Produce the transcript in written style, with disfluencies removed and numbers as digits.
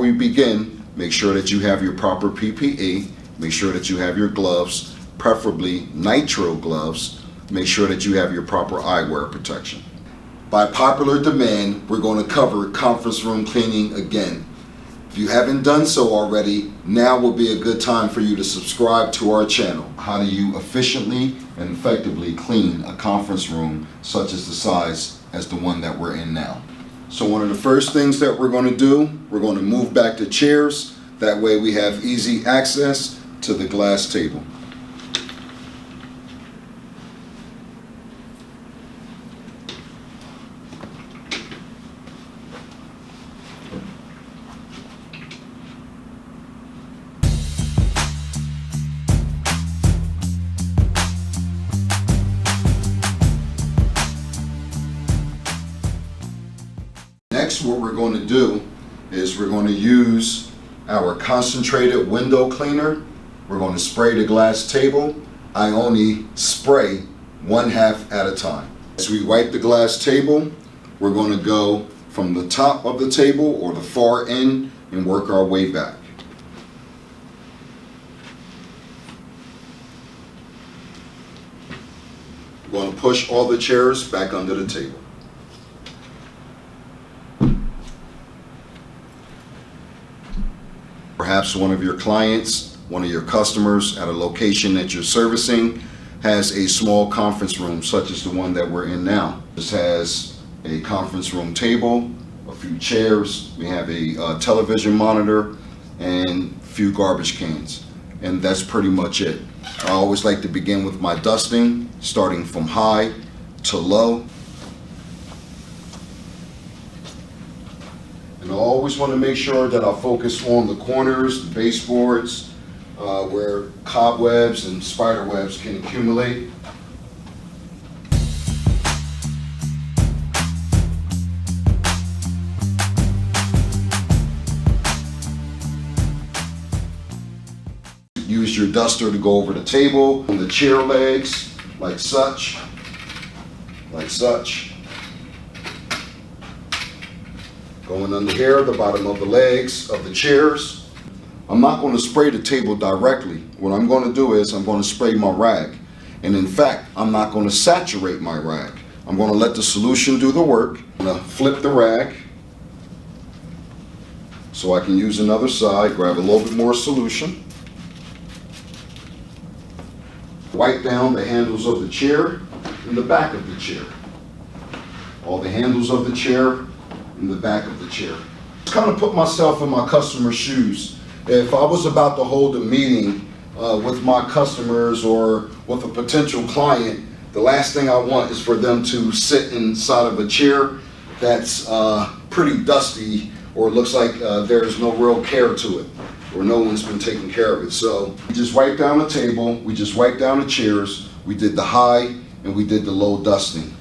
we begin, make sure that you have your proper PPE, make sure that you have your gloves, preferably nitrile gloves, make sure that you have your proper eyewear protection. By popular demand, we're going to cover conference room cleaning again. If you haven't done so already, now will be a good time for you to subscribe to our channel. How do you efficiently and effectively clean a conference room such as the size as the one that we're in now? So one of the first things that we're going to do, we're going to move back the chairs. That way we have easy access to the glass table. Next, what we're going to do is we're going to use our concentrated window cleaner. We're going to spray the glass table. I only spray 1/2 at a time. As we wipe the glass table, we're going to go from the top of the table or the far end and work our way back. We're going to push all the chairs back under the table. Perhaps one of your clients, one of your customers at a location that you're servicing has a small conference room such as the one that we're in now. This has a conference room table, a few chairs, we have a television monitor, and a few garbage cans. And that's pretty much it. I always like to begin with my dusting, starting from high to low. And I always want to make sure that I focus on the corners, the baseboards, where cobwebs and spider webs can accumulate. Use your duster to go over the table, on the chair legs, like such, like such. Going under here, the bottom of the legs of the chairs. I'm not going to spray the table directly. What I'm going to do is I'm going to spray my rag. And in fact, I'm not going to saturate my rag. I'm going to let the solution do the work. I'm going to flip the rag so I can use another side, grab a little bit more solution. Wipe down the handles of the chair and the back of the chair. All the handles of the chair in the back of the chair. Just kind of put myself in my customer's shoes. If I was about to hold a meeting with my customers or with a potential client, the last thing I want is for them to sit inside of a chair that's pretty dusty or looks like there's no real care to it or no one's been taking care of it. So we just wipe down the table, we just wipe down the chairs, we did the high and we did the low dusting.